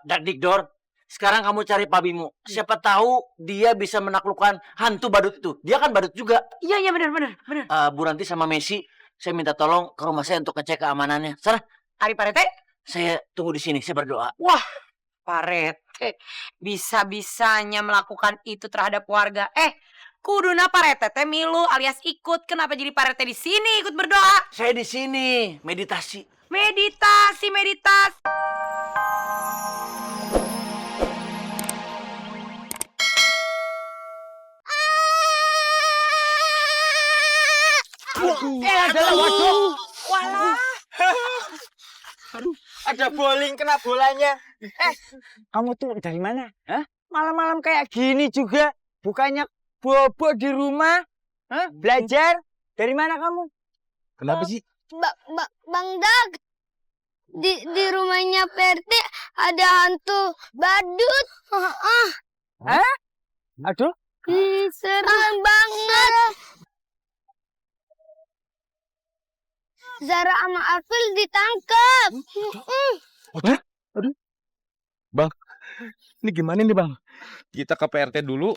Dakdikdor, sekarang kamu cari Pak Bimo. Siapa tahu dia bisa menaklukkan hantu badut itu. Dia kan badut juga. Iya benar. Bu Ranti sama Messi, saya minta tolong ke rumah saya untuk ngecek keamanannya. Sana. Ari Pak Rete? Saya tunggu di sini, saya berdoa. Wah, Pak Rete bisa-bisanya melakukan itu terhadap warga. Kuduna Pak Rete teh milu alias ikut. Kenapa jadi Pak Rete di sini ikut berdoa? Saya di sini meditasi. Meditasi. Waduh. Walah. Aduh, ada bowling kena bolanya. Kamu tuh dari mana? Hah? Malam-malam kayak gini juga. Bukannya bobo di rumah? Hah? Belajar? Dari mana kamu? Kenapa sih? Bang Dag, di rumahnya PRT ada hantu badut. Hah? Aduh. Serem banget. Zara sama April ditangkap. Aduh. Bang, ini gimana nih bang? Kita ke PRT dulu,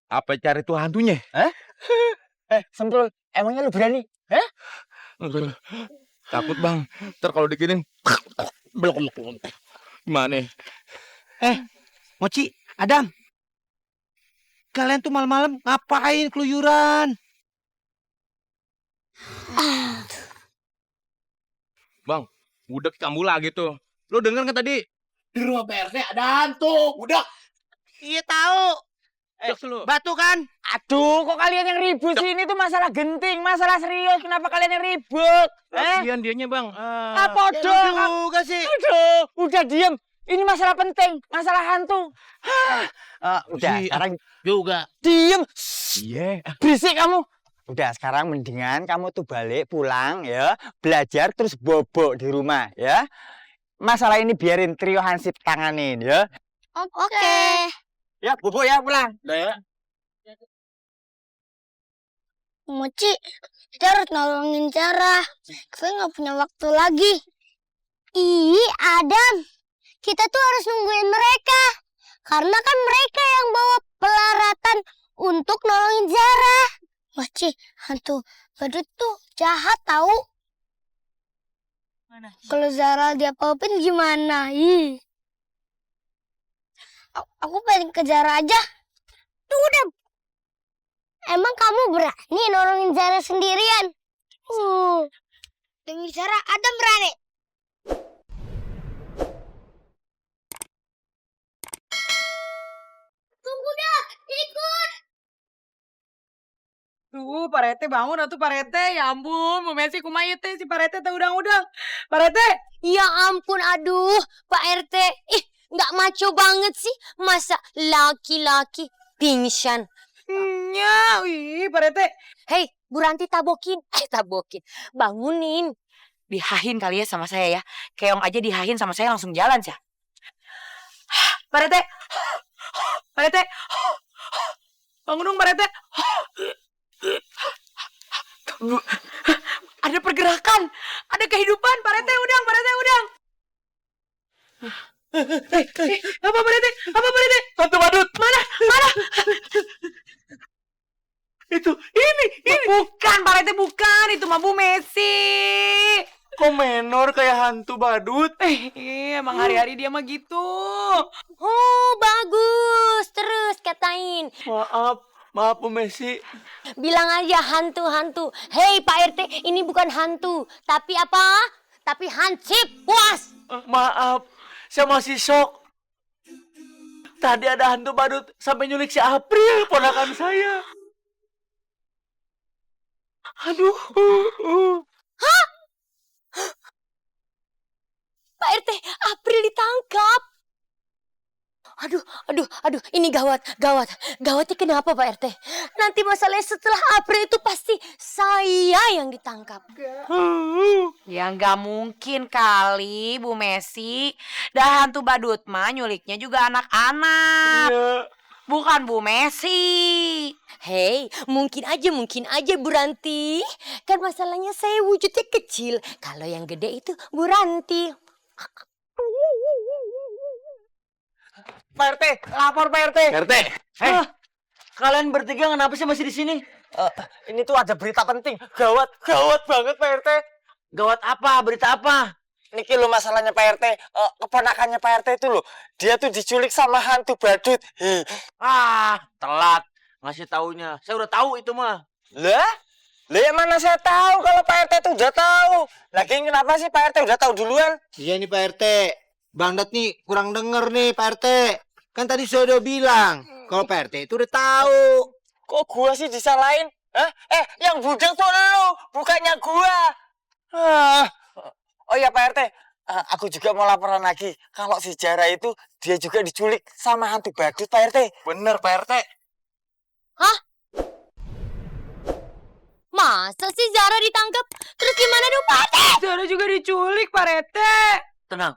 apa cari tuh hantunya? Semprul, emangnya lu berani? Hah? Takut bang, ntar kalau diginin gimana? Moci, Adam, kalian tuh malam-malam ngapain keluyuran? Bang, udah kambuh lagi tuh. Lo denger kan tadi? Di rumah PRT ada hantu. Udah. Iya tahu. Batu kan? Aduh, kok kalian yang ribut sih? Ini tuh masalah genting, masalah serius. Kenapa kalian yang ribut? Kasihan dianya bang. Apa dong? Juga sih. Aduh, udah diem. Ini masalah penting, masalah hantu. Udah, Iya. sekarang Juga. diem. Iya. Berisik kamu. Udah, sekarang mendingan kamu tuh balik pulang ya, belajar terus bobok di rumah ya. Masalah ini biarin trio Hansip tanganin ya. Oke. Ya, bobok ya pulang. Udah ya. Moci, kita harus nolongin Zara. Kita nggak punya waktu lagi. Ih, Adam. Kita tuh harus nungguin mereka. Karena kan mereka yang bawa pelaratan untuk nolongin Zara. Moci, hantu badut tuh jahat tahu. Kalau Zara diapa-apain gimana? Ih. Aku pengen ke Zara aja. Tunggu, Dam. Emang kamu berani nolongin Zara sendirian? Demi Zara, Adam berani. Tunggu dah, ikut. Tuh, Pak Rete bangun atuh Pak Rete. Ya ampun, Bu Messi kumaha teh si Pak Rete teh udang-udang. Pak Rete. Ya ampun, aduh, Pak RT. Nggak maco banget sih. Masa laki-laki pingsan. Ya, wih, Pak Rete. Hei, Bu Ranti tabokin. Tabokin. Bangunin. Dihahin kali ya sama saya ya. Keong aja dihahin sama saya langsung jalan sih. Pak Rete. Pak Rete. Bangun dong Pak Rete. Ada pergerakan. Ada kehidupan. Pak Rete udang. Pak Rete udang. Apa Pak Rete? Apa Pak Rete? Hantu badut. Mana? Ini. Bukan Pak Rete, bukan. Itu mah Bu Messi. Kok menor kayak hantu badut? Emang hari-hari dia mah gitu. Oh, bagus. Terus katain. Maaf Bu Messi. Bilang aja hantu-hantu. Hei Pak RT, ini bukan hantu. Tapi apa? Tapi hansip. Puas. Maaf, saya masih shock. Tadi ada hantu badut sampai nyulik si April, ponakan saya. Aduh. Pak RT, April ditangkap. Aduh, ini gawat. Gawatnya kenapa Pak RT? Nanti masalahnya setelah April itu pasti saya yang ditangkap. Ya nggak mungkin kali Bu Messi. Dah hantu badut mah nyuliknya juga anak-anak. Iya. Bukan Bu Messi. Hei, mungkin aja Bu Ranti. Kan masalahnya saya wujudnya kecil. Kalau yang gede itu Bu Ranti. Pak RT, lapor Pak RT. RT, kalian bertiga kenapa sih masih di sini? Ini tuh ada berita penting, gawat, gawat banget Pak RT. Gawat apa? Berita apa? Niki lo masalahnya Pak RT, keponakannya Pak RT itu loh, dia tuh diculik sama hantu badut. Telat ngasih taunya. Saya udah tahu itu mah. Lah? Lah yang mana saya tahu kalau Pak RT itu udah tahu. Lagi kenapa sih Pak RT udah tahu duluan? Iya nih Pak RT. Bang Dat nih kurang denger nih Pak RT. Kan tadi saya udah bilang kalau Pak RT itu udah tahu. Kok gua sih disalahin? Hah? Yang budak tuh lu, bukannya gua. Oh iya Pak RT, aku juga mau laporan lagi. Kalau si Jara itu dia juga diculik sama hantu badut Pak RT. Bener Pak RT. Masa sih Zara ditangkap? Terus gimana dong Pak RT? Zara juga diculik, Pak Rete. Tenang.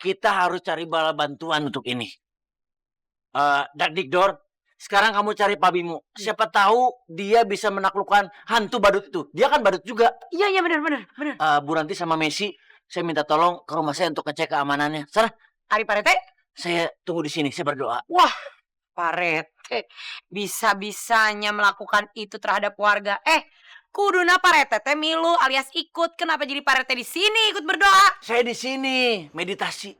Kita harus cari bala bantuan untuk ini. Dakdikdor, sekarang kamu cari Pabimu. Siapa tahu dia bisa menaklukkan hantu badut itu. Dia kan badut juga. Iya, benar. Bu Ranti sama Messi, saya minta tolong ke rumah saya untuk ngecek keamanannya. Sana, Ari Pak Rete? saya tunggu di sini. Saya berdoa. Wah, Pak Rete bisa-bisanya melakukan itu terhadap warga. Kuduna Pak Rete teh milu alias ikut. Kenapa jadi Pak Rete di sini ikut berdoa? Saya di sini meditasi.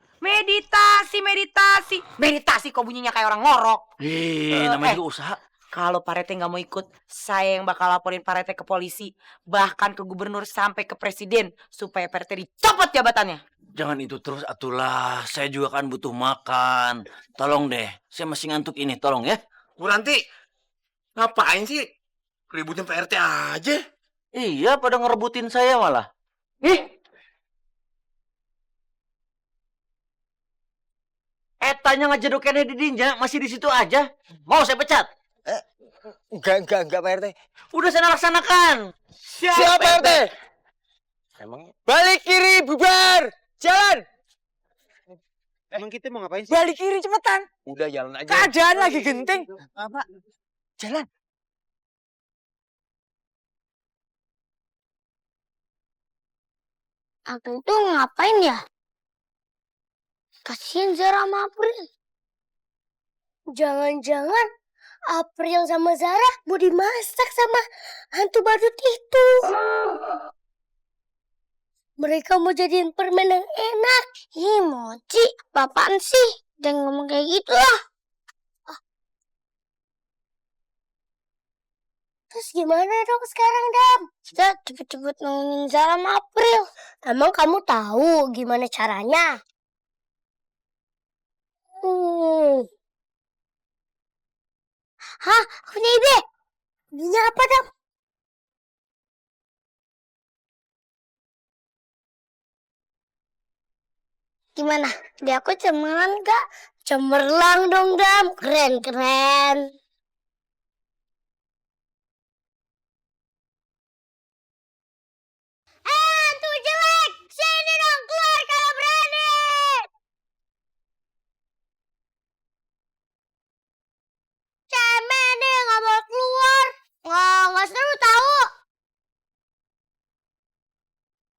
Meditasi kok bunyinya kayak orang ngorok. Namanya juga usaha. Kalau Pak Rete nggak mau ikut, saya yang bakal laporin Pak Rete ke polisi, bahkan ke gubernur sampai ke presiden supaya Pak Rete dicopot jabatannya. Jangan itu terus atulah. Saya juga kan butuh makan. Tolong deh. Saya masih ngantuk ini. Tolong ya. Bu Ranti, ngapain sih? Ributin Pak RT aja. Iya, pada ngerebutin saya malah. Etanya ngejedokannya di dinja, masih di situ aja. Mau saya pecat? Enggak Pak RT. Udah saya laksanakan. Siap Pak RT. Emang Balik kiri, bubar. Jalan. Emang kita mau ngapain sih? Balik kiri cepetan. udah jalan aja. Keadaan lagi genting. Apa? Jalan. Aku tuh ngapain ya? Kasian Zara sama April. Jangan-jangan April sama Zara mau dimasak sama hantu badut itu. Mereka mau jadiin permen yang enak. Ih, Mochi, apaan sih? Jangan ngomong kayak gitu lah. Terus gimana dong sekarang, Dam? Kita cepet-cepet nolongin Zara sama April. Emang kamu tahu gimana caranya? Hah? Aku punya ide. Idenya apa, Dam? Gimana? Dia aku cemerlang gak? Cemerlang dong, Dam. Keren. Hantu jelek! Sini dong, keluar kalau berani! Cemen deh, gak mau keluar. Nggak seru tahu.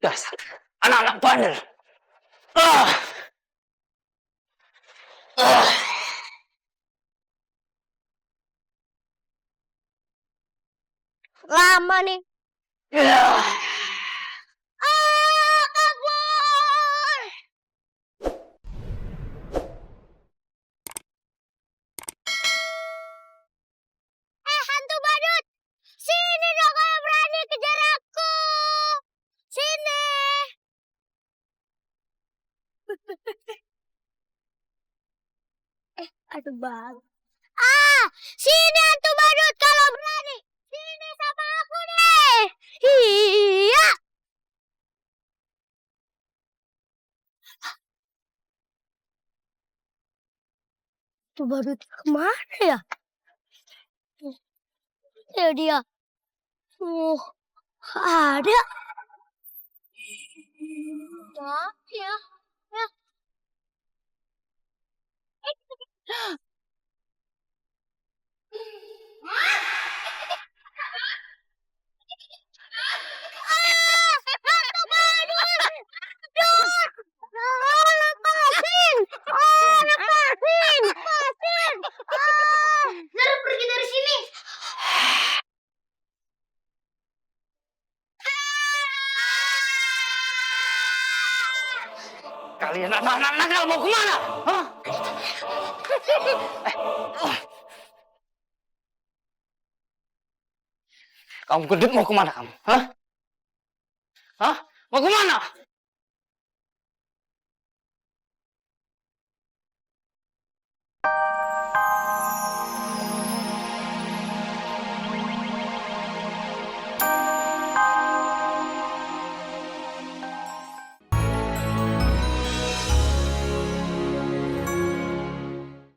Dasar anak-anak bandel. Lama nih. Kabur! Hantu badut! Sini dong kalau berani kejar aku! Sini! Aduh bang. Sini hantu badut kalau berani! Sini sama aku deh! Iya! Hantu badut kemana ya? Ya dia. Ada. Ya. Hantu badut! Lepasin! Lepasin! Kalian anak-anak nakal mau kemana? Hah? Kamu gendut mau kemana kamu? Hah? Hah? Mau kemana?